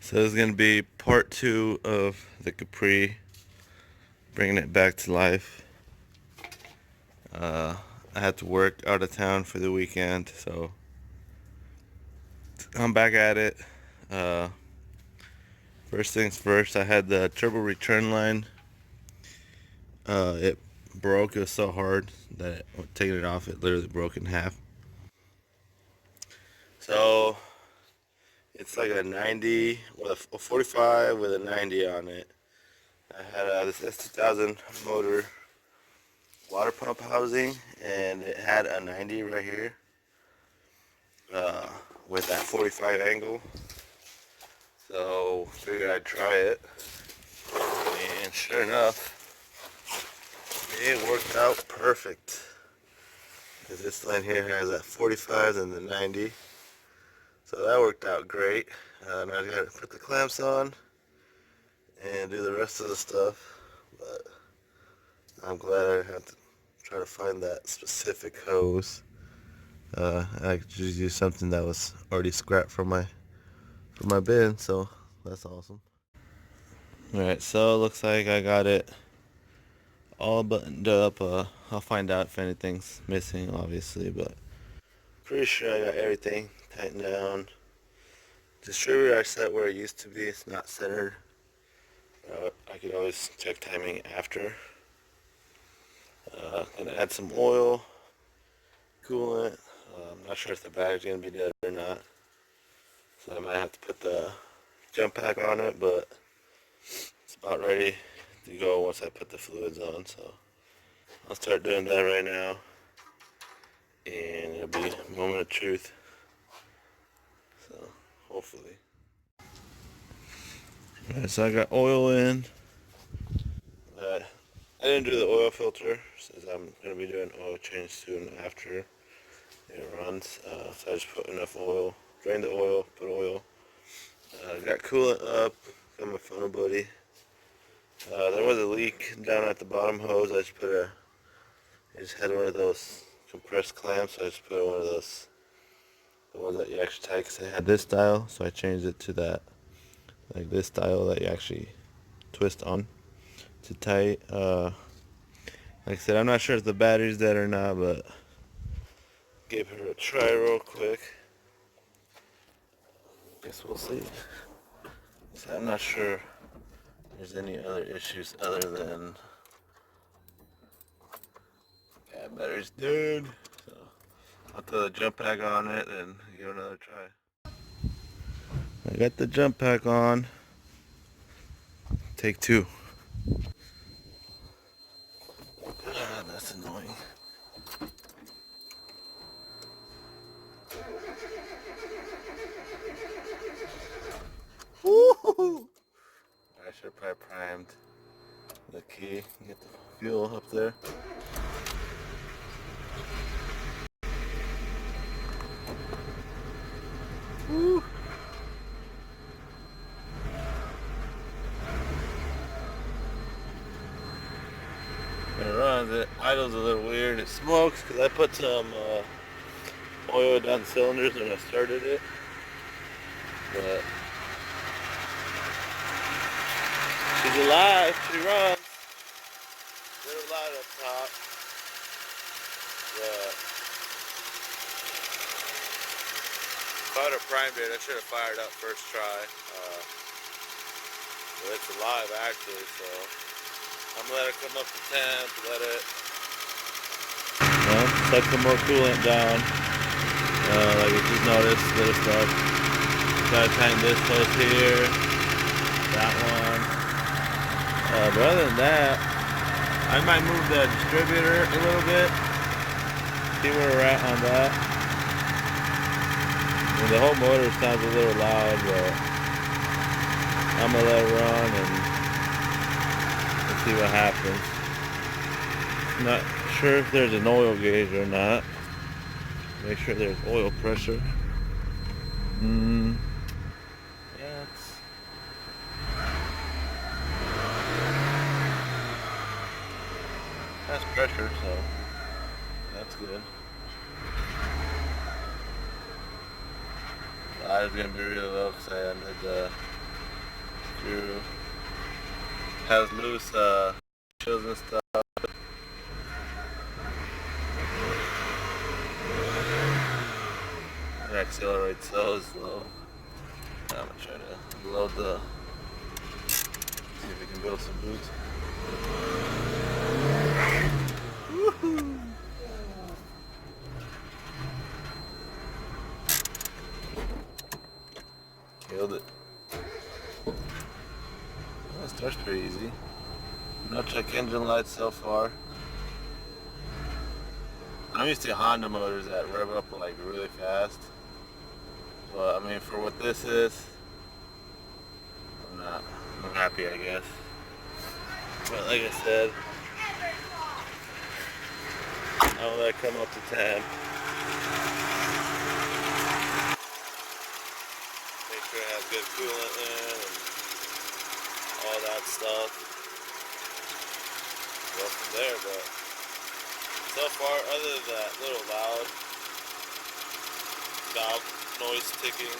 So this is going to be part 2 of the Capri, bringing it back to life. I had to work out of town for the weekend, so I'm back at it. First things first, I had the turbo return line. It broke. It was so hard that taking it off, it literally broke in half. So it's like a 90 with a 45 with a 90 on it. I had this S2000 motor water pump housing, and it had a 90 right here with that 45 angle. So figured I'd try it, and sure enough, it worked out perfect. Because this line here has that 45 and the 90, so that worked out great. Now I gotta put the clamps on and do the rest of the stuff, but I'm glad I had to try to find that specific hose. I could just use something that was already scrapped from my bin, so that's awesome. Alright, so it looks like I got it all buttoned up. I'll find out if anything's missing, obviously, but pretty sure I got everything tightened down. Distributor I set where it used to be. It's not centered. I could always check timing after. Gonna add some oil, coolant. I'm not sure if the battery's gonna be dead or not, so I might have to put the jump pack on it, but it's about ready to go once I put the fluids on, so I'll start doing that right now, and it'll be a moment of truth, so hopefully. Alright, so I got oil in. I didn't do the oil filter since I'm going to be doing oil change soon after it runs, so I just put enough oil, drain the oil, put oil. Got coolant up, got my funnel buddy. There was a leak down at the bottom hose. I just had one of those compressed clamps, so I just put one of those, the ones that you actually tie, because I had this style, so I changed it to that, like this style that you actually twist on to tight. Like I said, I'm not sure if the battery's dead or not, but give her a try real quick. Guess we'll see. So I'm not sure if there's any other issues other than, yeah, battery's dead. So I'll throw the jump pack on it and give it another try. I got the jump pack on. Take 2. God, that's annoying. Woo! I should have probably primed the key, get the fuel up there. Woo! It runs, it idles a little weird, it smokes because I put some oil down the cylinders when I started it, but she's alive, she runs. Little light up top, but if I would have primed it, I should have fired up first try, but it's alive actually, so I'm gonna let it come up to temp, let it, well, set some more coolant down, like you just noticed, little stuff. Gotta tighten this hose here, that one, but other than that, I might move the distributor a little bit, see where we're at on that. And the whole motor sounds a little loud, but I'm gonna let it run and see what happens. Not sure if there's an oil gauge or not. Make sure there's oil pressure. Yeah, that's pressure, so that's good. I was gonna be really low because I ended Has loose shields and stuff. It accelerates so slow. I'm gonna try to load the. See if we can build some boots. Woohoo! Killed it. That starts pretty easy. No check engine lights so far. I'm used to Honda motors that rev up like really fast. But I mean, for what this is, I'm happy, I guess. But like I said, I'll let it come up to 10. Make sure it has good coolant in and all that stuff. Go from there, but so far, other than that little loud valve noise ticking,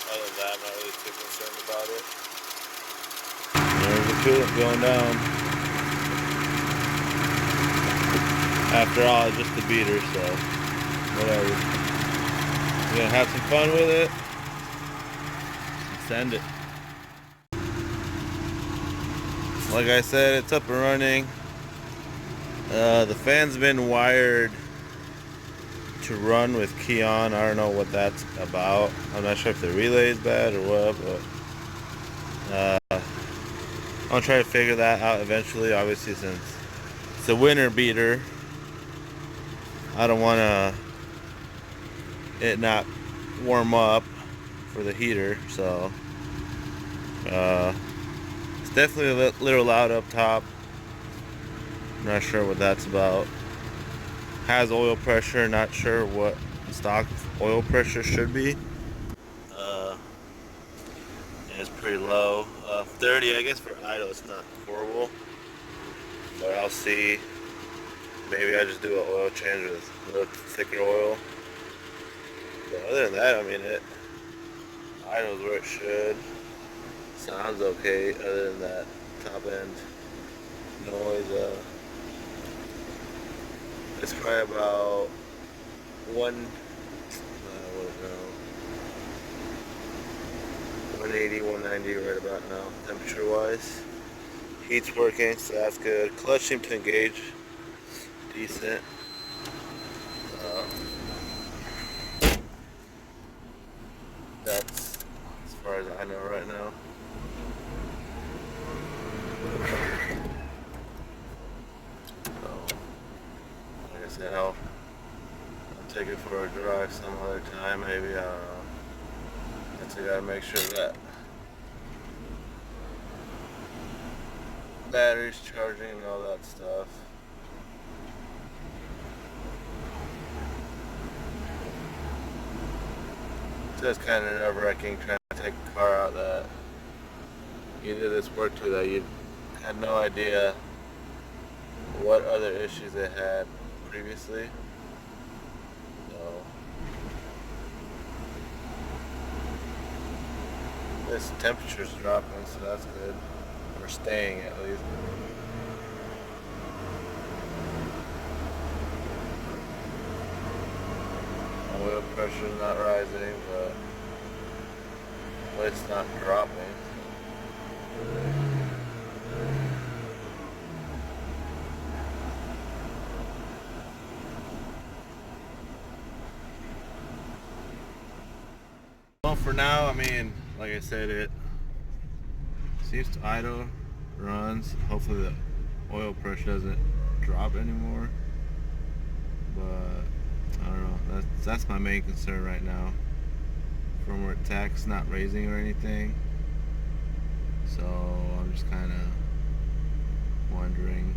other than that, I'm not really too concerned about it. There's the coolant going down. After all, it's just a beater, so whatever. We're gonna have some fun with it. Send it. Like I said, it's up and running. The fan's been wired to run with key on. I don't know what that's about. I'm not sure if the relay is bad or what, but I'll try to figure that out eventually. Obviously, since it's a winter beater, I don't want it not warm up for the heater, so it's definitely a little loud up top. I'm not sure what that's about. Has oil pressure, not sure what stock oil pressure should be. It's pretty low. 30, I guess for idle it's not horrible, but I'll see. Maybe I just do an oil change with a little thicker oil. But other than that, I mean, it idles where it should. Sounds okay, other than that top end noise. It's probably about 180, 190 right about now, temperature wise. Heat's working, so that's good. Clutch seemed to engage decent. That's as far as I know right now. So, like I said, I'll take it for a drive some other time, maybe. I don't know. I gotta make sure that battery's charging and all that stuff. It's just kind of nerve-wracking trying to take a car out that you did this work to, that you had no idea what other issues it had previously. So this temperature's dropping, so that's good. Or staying at least. Oil pressure's not rising, but it's not dropping. Well, for now, I mean, like I said, it seems to idle, runs. Hopefully the oil pressure doesn't drop anymore. But I don't know. That's my main concern right now. Firmware tech's not raising or anything, so I'm just kind of wondering.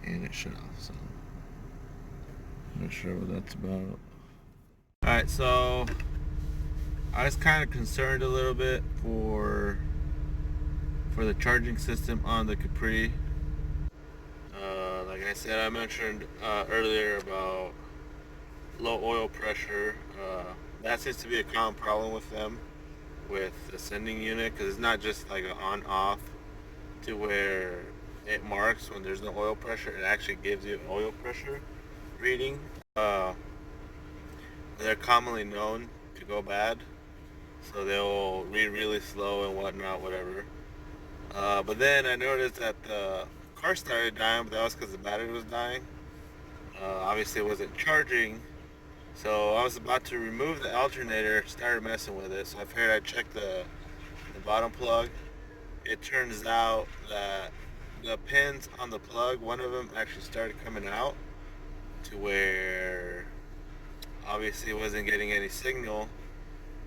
And it shut off, so I'm not sure what that's about. Alright, so I was kind of concerned a little bit for the charging system on the Capri. Like I said, I mentioned earlier about low oil pressure. That seems to be a common problem with them. with the sending unit, because it's not just like an on-off to where it marks when there's no oil pressure. It actually gives you an oil pressure reading. Uh, they're commonly known to go bad, so they'll read really slow and whatnot, whatever. But then I noticed that the car started dying, but that was because the battery was dying. Obviously, it wasn't charging, so I was about to remove the alternator, started messing with it. So I figured I'd check the bottom plug. It turns out that the pins on the plug, one of them actually started coming out to where obviously it wasn't getting any signal,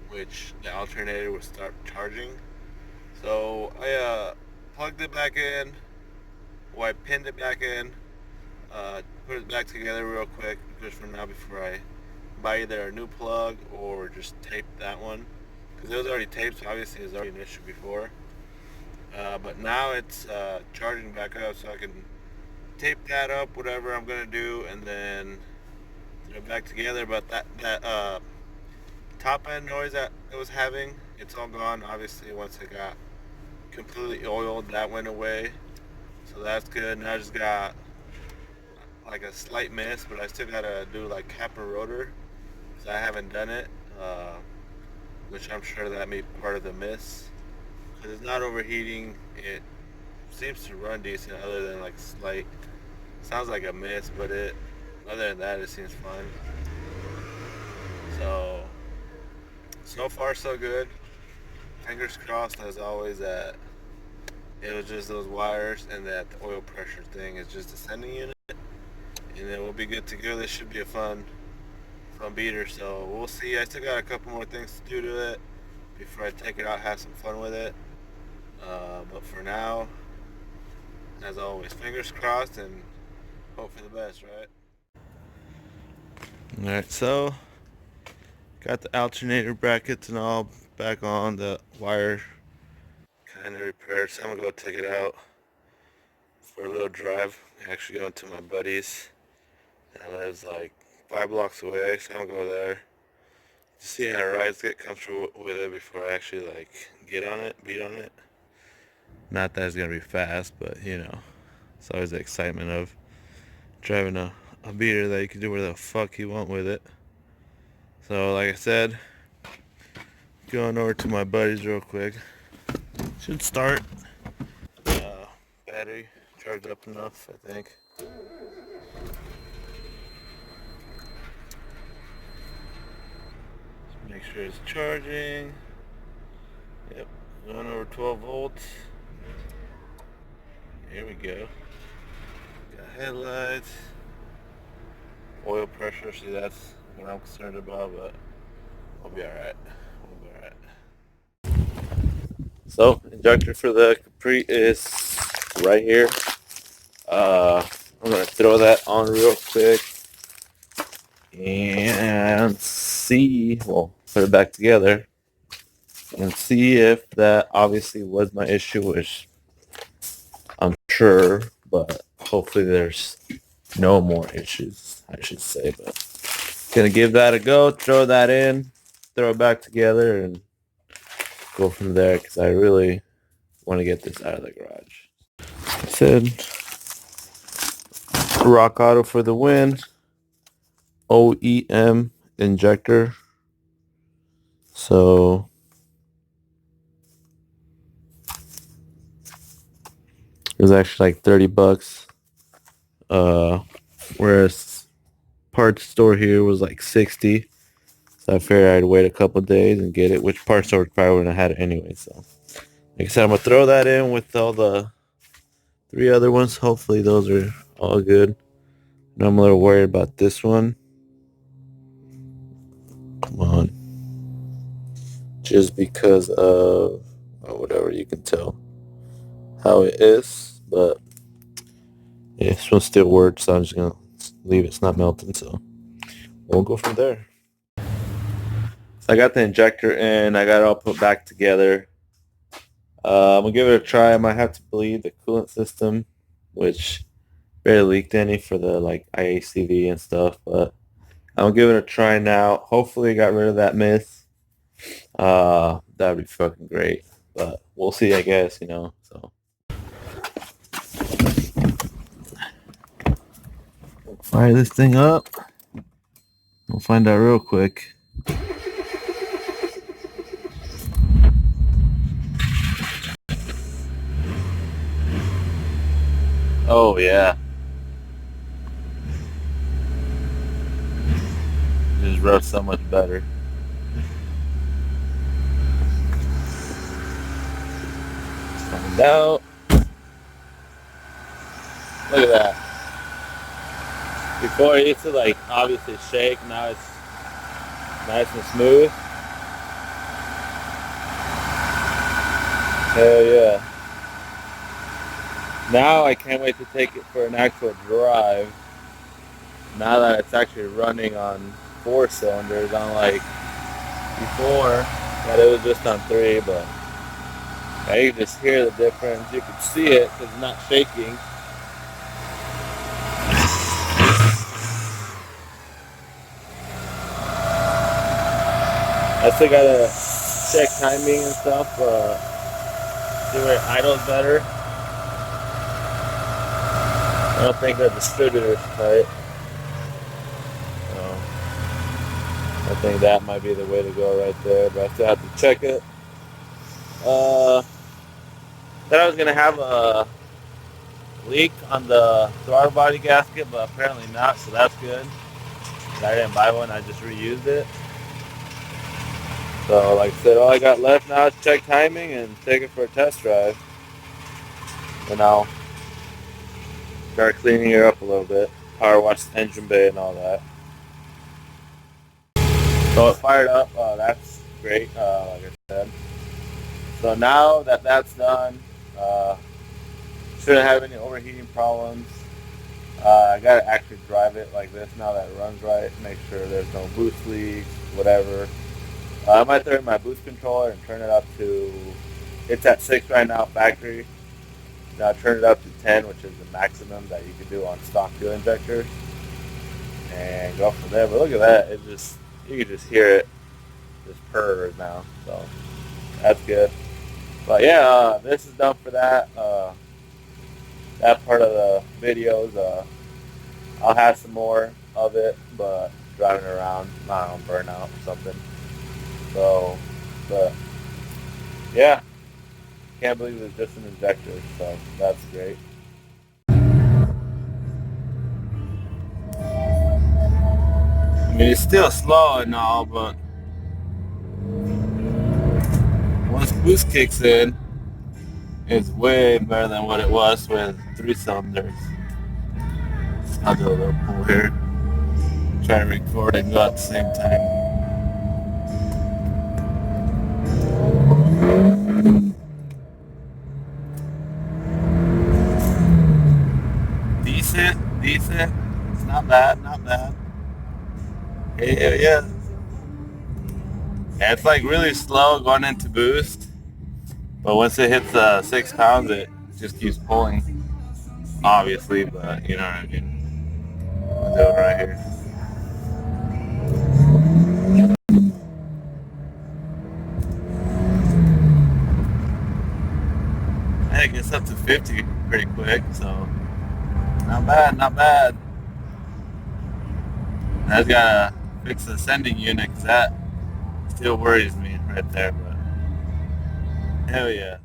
which the alternator would start charging. So I plugged it back in, or I pinned it back in, put it back together real quick just for now before I buy either a new plug or just tape that one. Because it was already taped, so obviously it was already an issue before. But now it's charging back up, so I can tape that up, whatever I'm gonna do, and then throw it back together. But that top end noise that it was having, it's all gone. Obviously, once it got completely oiled, that went away. So that's good. Now I just got like a slight miss, but I still gotta do like Capri rotor because I haven't done it, which I'm sure that may be part of the miss. Because it's not overheating. It seems to run decent, other than like slight. Sounds like a miss, but other than that, it seems fine. So far so good. Fingers crossed as always that it was just those wires and that the oil pressure thing is just a sending unit, and then we'll be good to go. This should be a fun beater. So we'll see. I still got a couple more things to do to it before I take it out, have some fun with it. But for now, as always, fingers crossed and hope for the best, right? Alright, so got the alternator brackets and all back on, the wire kind of repaired. So I'm gonna go take it out for a little drive. Actually going to my buddy's that lives like 5 blocks away, so I'm gonna go there to see how rides, get comfortable with it before I actually like get on it, beat on it. Not that it's gonna be fast, but you know, it's always the excitement of driving a beater that you can do whatever the fuck you want with it. So like I said, going over to my buddy's real quick. Should start. Battery charged up enough, I think. Make sure it's charging. Yep, going over 12 volts. Here we go. Got headlights, oil pressure. See, that's what I'm concerned about, but we'll be alright. We'll be alright. So, injector for the Capri is right here. I'm gonna throw that on real quick and see. Well, put it back together and see if that obviously was my issue, which I'm sure, but hopefully there's no more issues, I should say. But gonna give that a go, throw that in, throw it back together, and go from there because I really want to get this out of the garage. I said Rock Auto for the win. OEM injector. So it was actually like $30. Whereas parts store here was like 60. So I figured I'd wait a couple days and get it, which parts store probably wouldn't have had it anyway. So like I said, I'm gonna throw that in with all the 3 other ones. Hopefully those are all good. And I'm a little worried about this one. Come on. Just because of whatever, you can tell how it is. But yeah, this one still works, so I'm just gonna leave it. It's not melting, so we'll go from there. So I got the injector in. I got it all put back together. I'm gonna give it a try. I might have to bleed the coolant system, which barely leaked any for the like IACV and stuff. But I'm gonna give it a try now. Hopefully, I got rid of that miss. That'd be fucking great. But we'll see, I guess, you know. So we'll fire this thing up. We'll find out real quick. Oh yeah. Just revs so much better. Let's find out. Look at that. Before it used to like obviously shake, now it's nice and smooth. Hell yeah. Now I can't wait to take it for an actual drive. Now that it's actually running on 4 cylinders, unlike before that it was just on 3, but yeah, you can just hear the difference. You can see it because it's not shaking. I still gotta check timing and stuff, see where it idles better. I don't think the distributor's tight. So I think that might be the way to go right there, but I still have to check it. Thought I was gonna have a leak on the throttle body gasket, but apparently not, so that's good. I didn't buy one, I just reused it. So like I said, all I got left now is check timing and take it for a test drive. And I'll start cleaning her up a little bit. Power wash the engine bay and all that. So it fired up, that's great, like I said. So now that that's done, shouldn't have any overheating problems. I gotta actually drive it like this now that it runs right, make sure there's no boost leaks, whatever. I might throw in my boost controller and turn it up to, it's at 6 right now, factory. Now turn it up to 10, which is the maximum that you can do on stock fuel injectors. And go from there, but look at that, it just, you can just hear it, just purr now, so that's good. But yeah, this is done for that. That part of the videos, I'll have some more of it, but driving around, I don't know, burnout or something. So, but yeah, can't believe it's just an injector, so that's great. I mean, it's still slow and all, but once boost kicks in, it's way better than what it was with 3 cylinders. I'll do a little pull here. Try to record and go at the same time. Decent. It's not bad, not bad. Yeah. Yeah, it's like really slow going into boost, but once it hits 6 pounds, it just keeps pulling. Obviously, but you know what I mean. I'll do it right here. Hey, it gets up to 50 pretty quick, so not bad, not bad. I just gotta fix the sending unit because that still worries me right there, but hell yeah.